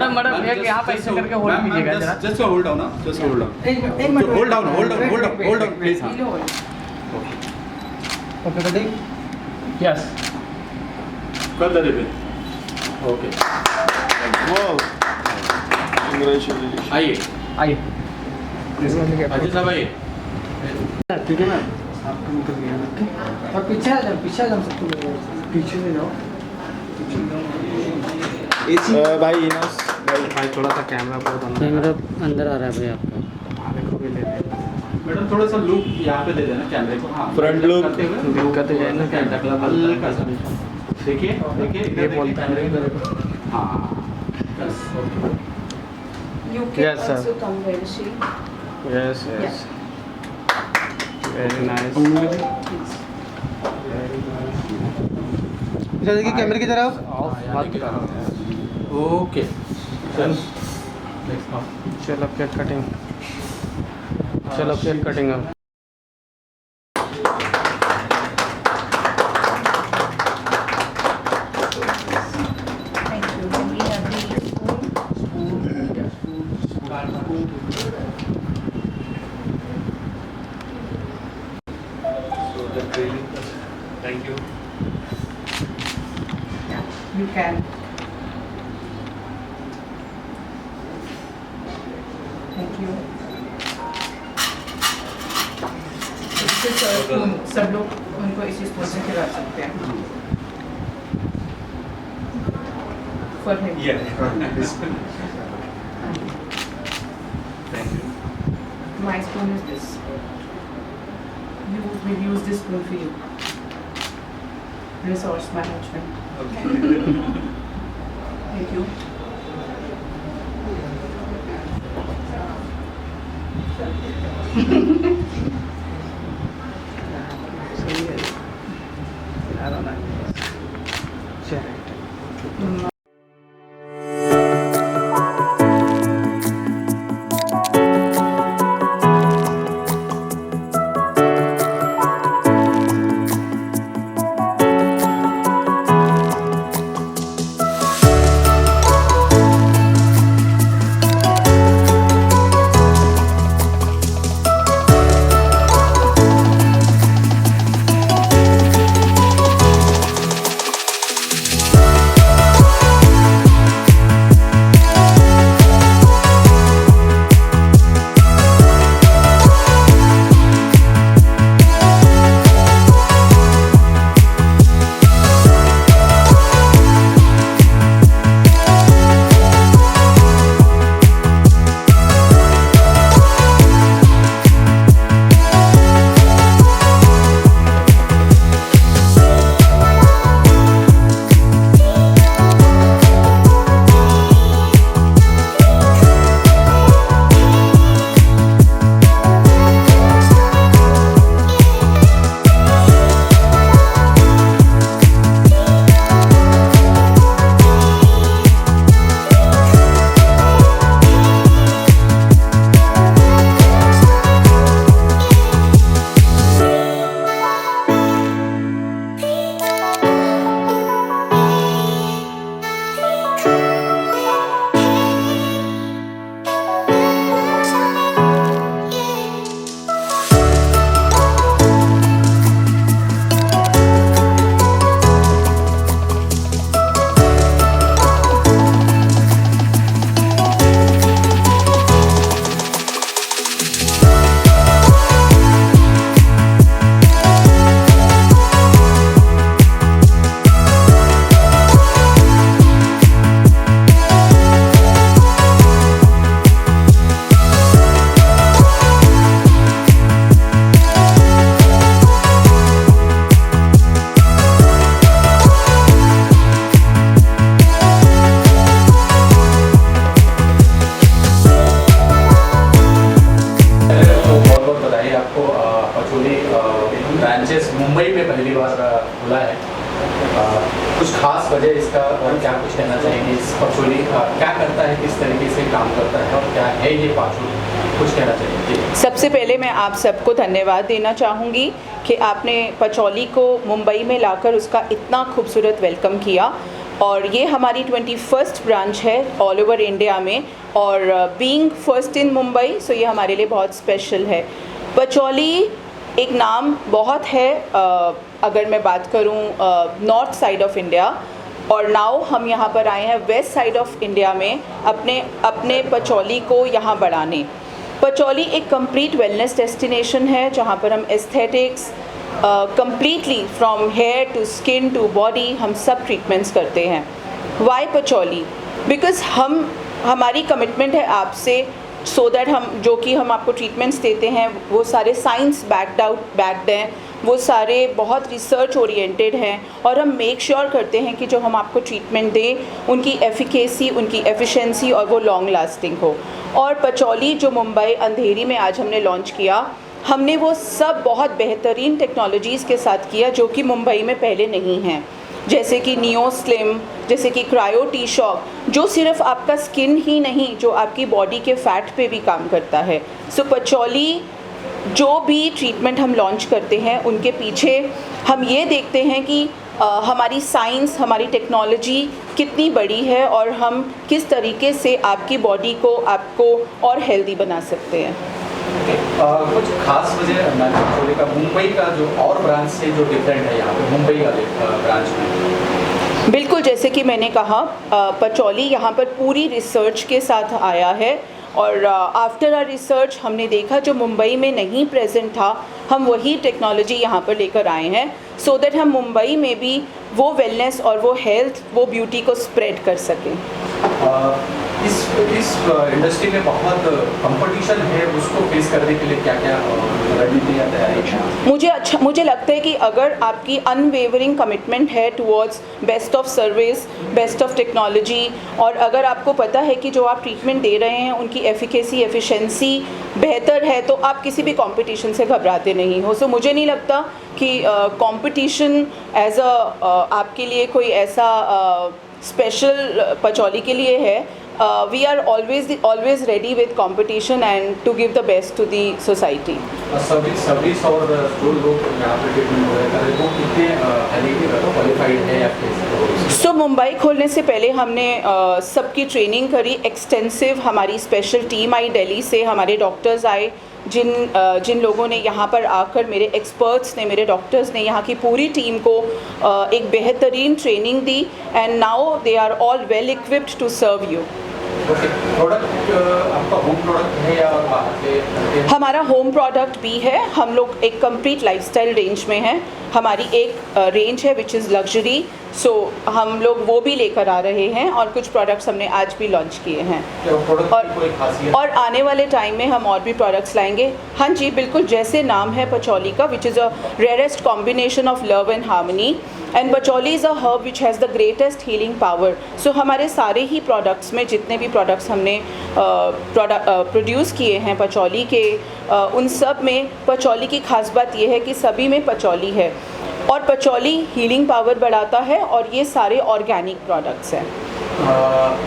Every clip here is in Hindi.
मैडम एक यहाँ पे ऐसे करके होल्ड कीजिएगा जरा। जस्ट होल्ड डाउन ना, जस्ट होल्ड डाउन, एक minute hold down, hold down, hold down, hold down please. Okay cutting yes कर दे रे। Okay wow congratulation. आइए आइए अजीत साहब आइए। ठीक है ना, आपको निकल गया ना। और पीछे आ जाओ सबको पीछे से जाओ। भाई इनस भाई थोड़ा सा कैमरा बहुत अंदर कैमरा अंदर आ रहा है भाई आपका। हमारे को भी ले लेना। मैडम थोड़ा सा लुक यहाँ पे दे देना कैमरे को। हाँ Front look। करते हुए दिक्कत है ना क्या टकला हल्का सा देखिए देखिए ये इधर बोलता है देखिए मेरे कैमरे को। को। हाँ बस okay. You can Yes, sir. also come very soon. Yes yes very nice देखिए कैमरे की तरफ। ऑफ मत करो ओके चल नेक्स्ट चलो केक कटिंग चलो केक कटिंग अब Thank you. Can we have the spoon? Thank you. Yeah, you can. Thank you. इससे सब लोग उनको इसी स्पून से खिला सकते हैं। For him. Thank you. My spoon is this. You will use this spoon for you. Resource management. Thank you. सही है यार नाइस चलो ब्रांचेस मुंबई में पहली बार खुला है। कुछ खास वजह इसका और क्या कुछ कहना चाहेंगे इस पचोली क्या करता है, किस तरीके से काम करता है और क्या है ये पाचोली, कुछ कहना चाहिए? सबसे पहले मैं आप सबको धन्यवाद देना चाहूँगी कि आपने पचौली को मुंबई में लाकर उसका इतना खूबसूरत वेलकम किया और ये हमारी 21st ब्रांच है ऑल ओवर इंडिया में और बीइंग फर्स्ट इन मुंबई सो ये हमारे लिए बहुत स्पेशल है। पचौली एक नाम बहुत है अगर मैं बात करूं नॉर्थ साइड ऑफ इंडिया और नाउ हम यहाँ पर आए हैं वेस्ट साइड ऑफ इंडिया में अपने पचौली को यहाँ बढ़ाने। पचौली एक कंप्लीट वेलनेस डेस्टिनेशन है जहाँ पर हम aesthetics completely from hair to skin to body हम सब ट्रीटमेंट्स करते हैं। Why patchouli? Because हम हमारी कमिटमेंट है आपसे सो दैट हम आपको ट्रीटमेंट्स देते हैं वो सारे साइंस बैक्ड हैं, वो सारे बहुत रिसर्च ओरिएंटेड हैं और हम मेक श्योर करते हैं कि जो हम आपको ट्रीटमेंट दें उनकी एफिकेसी, उनकी एफिशिएंसी और वो लॉन्ग लास्टिंग हो। और पचौली जो मुंबई अंधेरी में आज हमने लॉन्च किया, हमने वो सब बहुत बेहतरीन टेक्नोलॉजीज़ के साथ किया जो कि मुंबई में पहले नहीं हैं, जैसे कि नियो स्लिम, जैसे कि क्रायो टी शॉक, जो सिर्फ आपका स्किन ही नहीं, जो आपकी बॉडी के फैट पे भी काम करता है। सो पचौली जो भी ट्रीटमेंट हम लॉन्च करते हैं उनके पीछे हम ये देखते हैं कि हमारी साइंस, हमारी टेक्नोलॉजी कितनी बड़ी है और हम किस तरीके से आपकी बॉडी को आपको और हेल्दी बना सकते हैं। कुछ खास वजह पचौली का मुंबई का जो और ब्रांच से जो डिफरेंट है यहाँ पे मुंबई वाले ब्रांच में? बिल्कुल, जैसे कि मैंने कहा पचौली यहाँ पर पूरी रिसर्च के साथ आया है और आफ्टर आर रिसर्च हमने देखा जो मुंबई में नहीं प्रेजेंट था, हम वही टेक्नोलॉजी यहाँ पर लेकर आए हैं सो दैट हम मुंबई में भी वो वेलनेस और वो हेल्थ, वो ब्यूटी को स्प्रेड कर सकें। इस इंडस्ट्री में बहुत कंपटीशन है, उसको फेस करने के लिए क्या क्या रणनीति या तैयारी है? मुझे लगता है कि अगर आपकी अनवेवरिंग कमिटमेंट है towards best of service, best of technology और अगर आपको पता है कि जो आप ट्रीटमेंट दे रहे हैं उनकी एफिकेसी, एफिशिएंसी बेहतर है तो आप किसी भी कंपटीशन से घबराते नहीं हो। सो मुझे नहीं लगता कि कंपटीशन एज आपके लिए कोई ऐसा स्पेशल पचौली के लिए है। We are always ready with competition and to give the best to the society. Service और जो लोग यहाँ पे ट्रीटमेंट हो रहे हैं वो कितने क्वालिफाइड है या फिर? सो मुंबई खोलने से पहले हमने सबकी ट्रेनिंग करी एक्सटेंसिव। हमारी स्पेशल टीम आई दिल्ली से, हमारे डॉक्टर्स आए जिन लोगों ने यहाँ पर आकर, मेरे एक्सपर्ट्स ने, मेरे डॉक्टर्स ने यहाँ की पूरी टीम को एक बेहतरीन ट्रेनिंग दी and now they are all well equipped to serve you. Product आपका होम प्रोडक्ट है या बाहर के? हमारा होम प्रोडक्ट भी है। हम लोग एक कंप्लीट लाइफस्टाइल रेंज में हैं। हमारी एक रेंज है विच इज़ लग्जरी, सो हम लोग वो भी लेकर आ रहे हैं और कुछ प्रोडक्ट्स हमने आज भी लॉन्च किए हैं और आने वाले टाइम में हम और भी प्रोडक्ट्स लाएंगे। हाँ जी बिल्कुल, जैसे नाम है पचौली का, which is a rarest combination of love and harmony and patchouli is a herb which has the greatest healing power. So हमारे सारे ही प्रोडक्ट्स में जितने भी प्रोडक्ट्स हमने प्रोड्यूस किए हैं पचौली के, उन सब में पचौली की खास बात यह है कि सभी में पचौली है और पचौली हीलिंग पावर बढ़ाता है और ये सारे ऑर्गेनिक प्रोडक्ट्स हैं।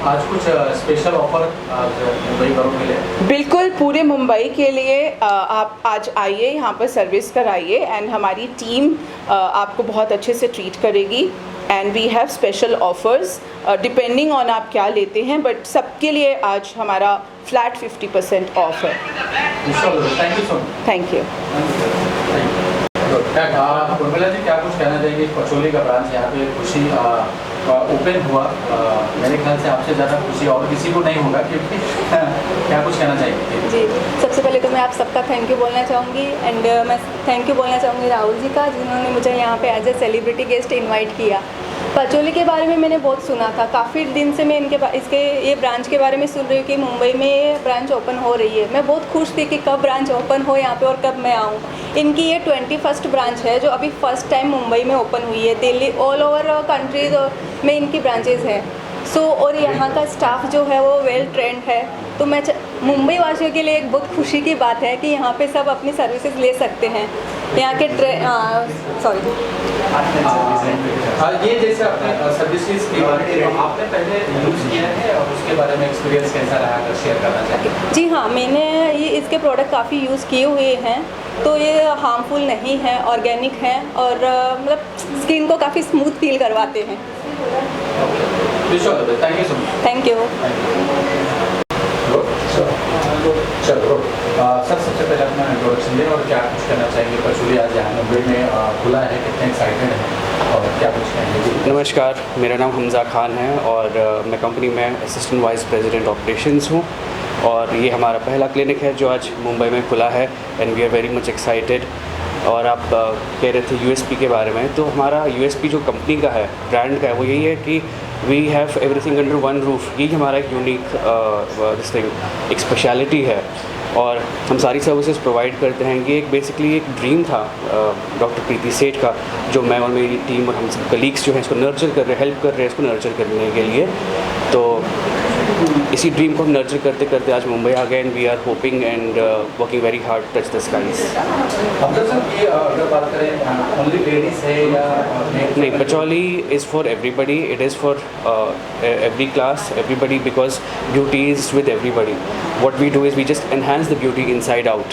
आज कुछ स्पेशल ऑफर मुंबई वालों के लिए? बिल्कुल, पूरे मुंबई के लिए आप आज आइए, यहाँ पर सर्विस कराइए एंड हमारी टीम आपको बहुत अच्छे से ट्रीट करेगी and we have special offers depending on आप क्या लेते हैं, बट सबके लिए आज हमारा फ्लैट 50% ऑफ है। Thank you so much. Thank you. Urmila ji, क्या कुछ कहना चाहिए? पचौली का ब्रांच यहाँ पे खुशी ओपन हुआ, मेरे ख्याल से आपसे ज़्यादा खुशी और किसी को नहीं होगा, क्योंकि क्या कुछ कहना चाहिए? जी, सबसे पहले तो मैं आप सबका थैंक यू बोलना चाहूँगी एंड मैं थैंक यू बोलना चाहूँगी राहुल जी का, जिन्होंने मुझे यहाँ पे as a celebrity guest invite किया। पचौली के बारे में मैंने बहुत सुना था, काफ़ी दिन से मैं ये ब्रांच के बारे में सुन रही हूँ कि मुंबई में ये ब्रांच ओपन हो रही है। मैं बहुत खुश थी कि कब ब्रांच ओपन हो यहाँ पे और कब मैं आऊँ। इनकी ये 21st ब्रांच है जो अभी फर्स्ट टाइम मुंबई में ओपन हुई है। दिल्ली, ऑल ओवर कंट्रीज में इनकी ब्रांचेज़ हैं। और यहाँ का स्टाफ जो है वो वेल ट्रेंड है। तो मैं मुंबई वासियों के लिए एक बहुत खुशी की बात है कि यहाँ पे सब अपनी सर्विसेज ले सकते हैं। यहाँ के ये जैसे आपने सर्विसेज की बात की, आपने पहले यूज़ किया है और उसके बारे में एक्सपीरियंस कैसा रहा, अगर शेयर करना चाहिए? जी हाँ, मैंने ये इसके प्रोडक्ट काफ़ी यूज़ किए हुए हैं, तो ये हार्मफुल नहीं है, ऑर्गेनिक है और मतलब स्किन को काफ़ी स्मूथ फील करवाते हैं। Thank you so much. Thank you. चलो सर, सबसे पहले अपना इंट्रोडक्शन दें और क्या कुछ करना चाहिए? पचौली आज यहाँ मुंबई में खुला है, कितने एक्साइटेड हैं और क्या कुछ कहेंगे? नमस्कार, मेरा नाम हमजा खान है और मैं कंपनी में असिस्टेंट वाइस प्रेसिडेंट ऑपरेशंस हूँ और ये हमारा पहला क्लिनिक है जो आज मुंबई में खुला है and we are very much excited. और आप कह रहे थे यूएसपी के बारे में, तो हमारा यूएसपी जो कंपनी का है, ब्रांड का है, वो यही है कि we have everything under one roof. यही हमारा एक यूनिक दिस थिंग, एक स्पेशलिटी है और हम सारी सर्विसेज प्रोवाइड करते हैं। ये एक बेसिकली एक ड्रीम था डॉक्टर प्रीति सेठ का, जो मैं और मेरी टीम और हम सब कलीग्स जो हैं इसको नर्चर कर रहे हैं, हेल्प कर रहे हैं इसको नर्चर करने के लिए। तो इसी ड्रीम को हम नर्चर करते करते आज मुंबई आ गए and we are hoping and working very hard touch the skies. अगर बात करें ओनली लेडीज है या नहीं, Patchouli is for everybody, it is for every class, everybody, because beauty is with everybody. What we do is we just enhance the beauty inside out,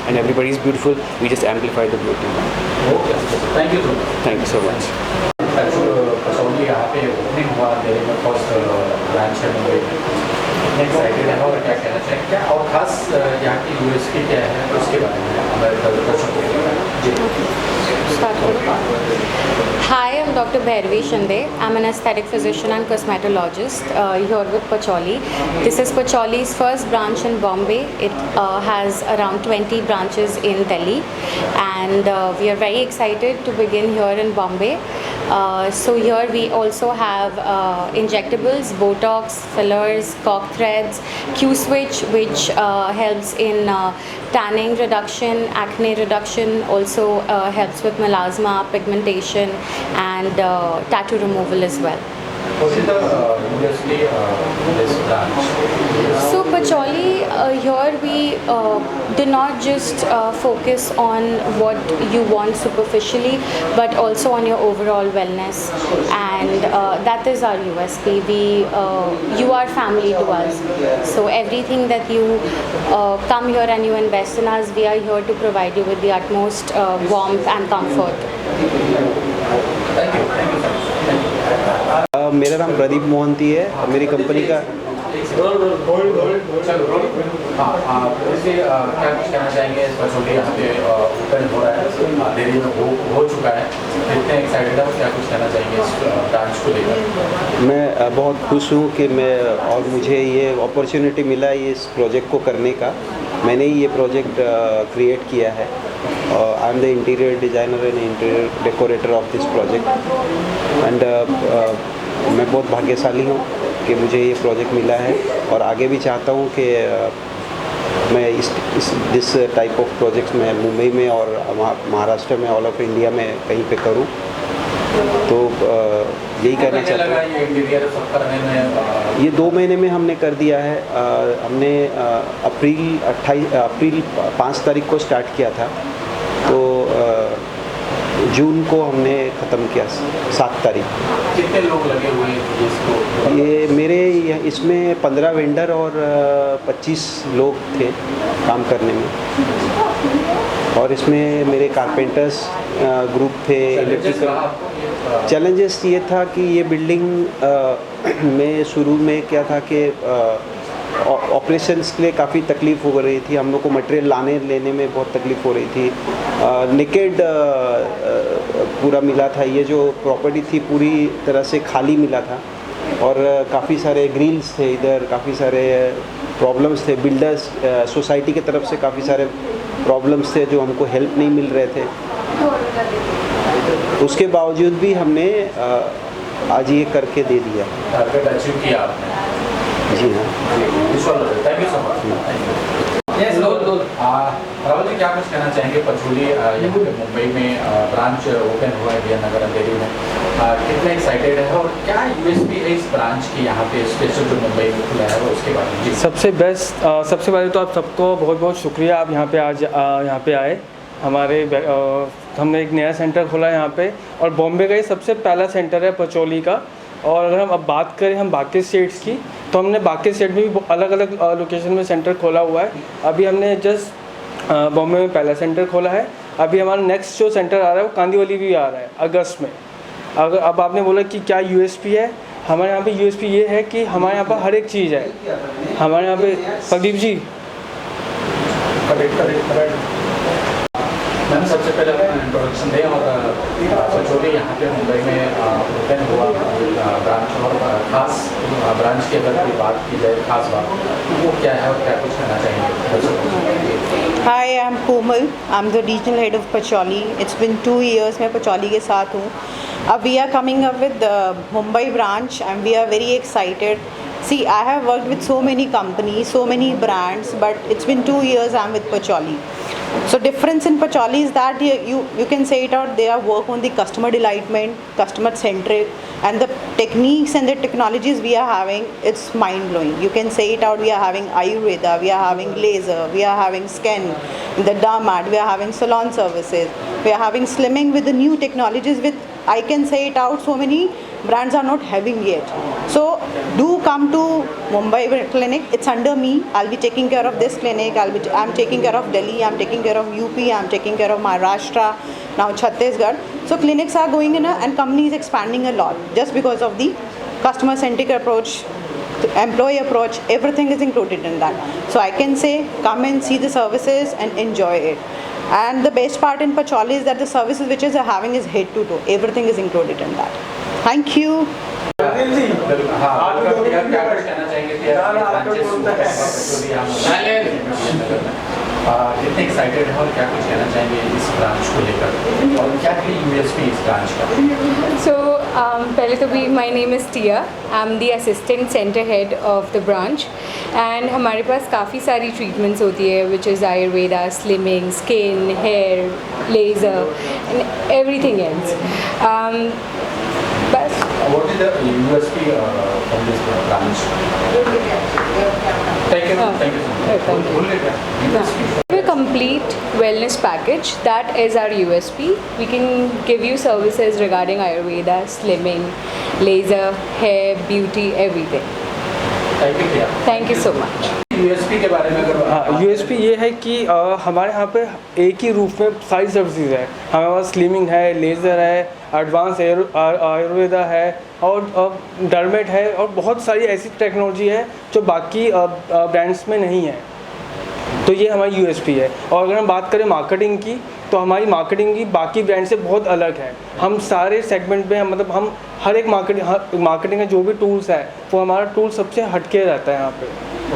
and everybody is beautiful. We just amplify the beauty. Okay, thank you so much. Thank you so much. Patchouli यहाँ पे ओपनिंग हुआ, दिल्ली में फर्स्ट ब्रांच है मुंबई में, कितने एक्साइटेड है और क्या कहना चाहिए, क्या और खास यहाँ की यूएसपी क्या है उसके बारे में हमारे दर्शकों को Hi, I'm Dr. Bhairavi Shinde. I'm an aesthetic physician and cosmetologist here with Pacholi. This is Pacholi's first branch in Bombay. It has around 20 branches in Delhi, and we are very excited to begin here in Bombay. So here we also have injectables, Botox, fillers, cork threads, Q-switch, which helps in tanning reduction, acne reduction, also helps with melasma, pigmentation, and tattoo removal as well. What is the USP this branch? So Pacholi, here we do not just focus on what you want superficially, but also on your overall wellness, and that is our USP. You are family to us, so everything that you come here and you invest in us, we are here to provide you with the utmost warmth and comfort. Thank you so much. मेरा नाम प्रदीप मोहंती है। मेरी कंपनी का हाँ, वैसे क्या कुछ कहना चाहेंगे इस पचौली यहाँ पे ओपन हो रहा है, दिल्ली में हो चुका है, कितने एक्साइटेड है, क्या कुछ कहना चाहेंगे इस ब्रांच को लेकर? मैं बहुत खुश हूँ कि मैं और मुझे ये अपॉर्चुनिटी मिला ये इस प्रोजेक्ट को करने का। मैंने ही ये प्रोजेक्ट क्रिएट किया है। आई am the interior designer and interior decorator of this project, and मैं बहुत भाग्यशाली हूँ कि मुझे ये प्रोजेक्ट मिला है और आगे भी चाहता हूँ कि मैं दिस टाइप ऑफ प्रोजेक्ट्स मैं मुंबई में और महाराष्ट्र में, ऑल ऑफ इंडिया में कहीं पे करूँ। तो यही कहना चाहता हूँ। ये 2 महीने में हमने कर दिया है। हमने अप्रैल 5 तारीख को स्टार्ट किया था, तो जून को हमने ख़त्म किया 7 तारीख। कितने लोग लगे हुए हैं इसको? ये मेरे इसमें 15 वेंडर और 25 लोग थे काम करने में, और इसमें मेरे कारपेंटर्स ग्रुप थे। इलेक्ट्रिकल चैलेंजेस ये था कि ये बिल्डिंग में शुरू में क्या था कि ऑपरेशंस के लिए काफ़ी तकलीफ़ हो रही थी। हम लोग को मटेरियल लाने लेने में बहुत तकलीफ़ हो रही थी। नेकेड पूरा मिला था, ये जो प्रॉपर्टी थी पूरी तरह से खाली मिला था, और काफ़ी सारे ग्रिल्स थे इधर, काफ़ी सारे प्रॉब्लम्स थे। बिल्डर्स सोसाइटी की तरफ से काफ़ी सारे प्रॉब्लम्स थे जो हमको हेल्प नहीं मिल रहे थे। उसके बावजूद भी हमने आज ये करके दे दिया। टारगेट अचीव किया आपने? जी हाँ। Thank you so much. Rahul ji, क्या कुछ कहना चाहेंगे? पचौली यहाँ पे मुंबई में ब्रांच ओपन हुआ है DN नगर अंधेरी में, कितने एक्साइटेड है और क्या यूएसपी है इस ब्रांच की यहाँ पे स्पेशल जो मुंबई में खुला है वो उसके बारे में? सबसे पहले तो आप सबको बहुत बहुत शुक्रिया, आप यहाँ पे आज यहाँ पे आए। हमने एक नया सेंटर खोला है यहाँ पे, और बॉम्बे का ये सबसे पहला सेंटर है पचौली का। और अगर हम अब बात करें हम बाकी स्टेट्स की, तो हमने बाकी स्टेट में भी अलग अलग लोकेशन में सेंटर खोला हुआ है। अभी हमने जस्ट बॉम्बे में पहला सेंटर खोला है। अभी हमारा नेक्स्ट जो सेंटर आ रहा है वो कांदिवली भी आ रहा है अगस्त में। अगर अब आपने बोला कि क्या यूएसपी है, हमारे यहाँ पे यूएसपी ये है कि हमारे यहाँ पर हर एक चीज़ है। हमारे यहाँ पे प्रदीप जी मैम, सबसे पहले अपना इंट्रोडक्शन दें और पचौली यहाँ पे मुंबई में ओपन हुआ ब्रांच, और खास ब्रांच की अगर कोई बात की जाए, खास बात वो क्या है और क्या कुछ कहना चाहिए? Hi, I'm Komal. I'm the regional head of Pacholi. It's been 2 years मैं पचौली के साथ हूँ। We are coming up with the Mumbai branch and we are very excited. See, I have worked with so many companies, so many brands, but it's been 2 years I'm with Pacholi. So difference in Pacholi is that you can say it out, they are work on the customer delightment, customer centric, and the techniques and the technologies we are having, it's mind blowing. You can say it out, we are having Ayurveda, we are having laser, we are having skin, the Damat, we are having salon services, we are having slimming with the new technologies with, I can say it out, so many brands are not having yet. So do come to Mumbai clinic. It's under me. I'll be taking care of this clinic. I'm taking care of Delhi. I'm taking care of UP. I'm taking care of Maharashtra. Now Chhattisgarh. So clinics are going in and company is expanding a lot just because of the customer centric approach, the employee approach. Everything is included in that. So I can say come and see the services and enjoy it. And the best part in Pacholi is that the services which is having is head to toe. Everything is included in that. Thank you. हाँ, क्या कुछ कहना चाहेंगे कि कितने एक्साइटेड हैं और क्या कुछ कहना चाहेंगे इस ब्रांच को लेकर और क्या है यूएसपी इस ब्रांच का? So पहले तो भी my name is Tia, I am the assistant centre head of the branch and हमारे पास काफ़ी सारी ट्रीटमेंट्स होती है which is Ayurveda, slimming, skin, hair, laser and everything else. बस. What is the USP from this branch? Thank you. Thank you. A complete wellness package, that is our USP. We can give you services regarding Ayurveda, slimming, laser, hair, beauty, everything. Thank you so much. USP के बारे में अगर USP ये है कि हमारे यहाँ पे एक ही रूफ में सारी सर्विसेज है. हमारे पास स्लिमिंग है, लेज़र है, एडवांस आयुर्वेदा है और डर्मेट है और बहुत सारी ऐसी टेक्नोलॉजी है जो बाकी ब्रांड्स में नहीं है. तो ये हमारी USP है. और अगर हम बात करें मार्केटिंग की तो हमारी मार्केटिंग की बाकी ब्रांड से बहुत अलग है. हम सारे सेगमेंट में मतलब हम हर एक मार्केटिंग के जो भी टूल्स है वो हमारा टूल सबसे हटके रहता है यहाँ पे.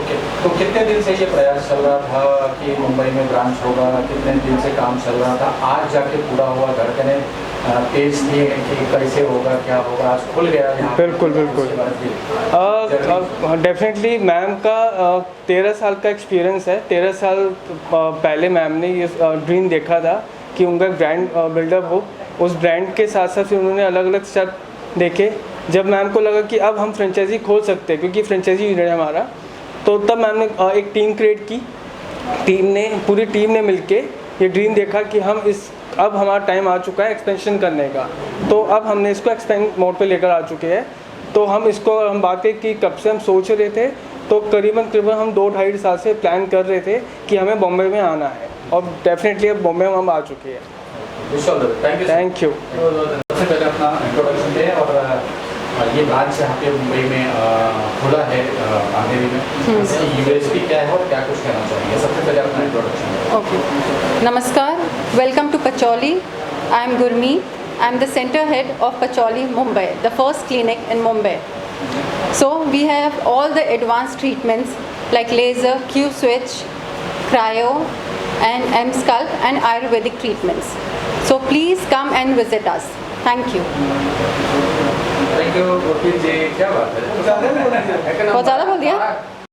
ओके, तो कितने दिन से ये प्रयास चल रहा था कि मुंबई में ब्रांच होगा? कितने दिन से काम चल रहा था? आज जाके पूरा हुआ? धड़कने तेज थी कि कैसे होगा, क्या होगा? आज खुल गया यहाँ? बिल्कुल बिल्कुल. डेफिनेटली मैम का 13 साल का एक्सपीरियंस है. 13 साल पहले मैम ने ये ड्रीम देखा था कि उनका ब्रांड बिल्डअप हो. उस ब्रांड के साथ साथ फिर उन्होंने अलग अलग स्टेप देखे. जब मैम को लगा कि अब हम फ्रेंचाइजी खोल सकते हैं क्योंकि फ्रेंचाइजी यूनिट है हमारा, तो तब मैम ने एक टीम क्रिएट की. पूरी टीम ने मिलके ये ड्रीम देखा कि अब हमारा टाइम आ चुका है एक्सपेंशन करने का. तो अब हमने इसको एक्सपेंड मोड पे लेकर आ चुके हैं. तो हम बात करें कि कब से हम सोच रहे थे, तो करीबन हम 2-2.5 साल से प्लान कर रहे थे कि हमें बॉम्बे में आना है और डेफिनेटली अब बॉम्बे में हम आ चुके हैं. Thank you. सबसे पहले अपना इंट्रोडक्शन दें और ये ब्रांच यहाँ पे मुंबई में खुला है अंधेरी में, इसकी USP क्या है और क्या कुछ कहना चाहेंगे? सबसे पहले अपना इंट्रोडक्शन. ओके, नमस्कार, welcome to Patchouli. I am Gurmeet. I am the center head of Pacholi, Mumbai, the first clinic in Mumbai. So we have all the advanced treatments like laser, Q-switch, cryo and M-Sculpt and Ayurvedic treatments. So please come and visit us. Thank you. Thank you. क्या बात है? बहुत ज़्यादा बोल दिया?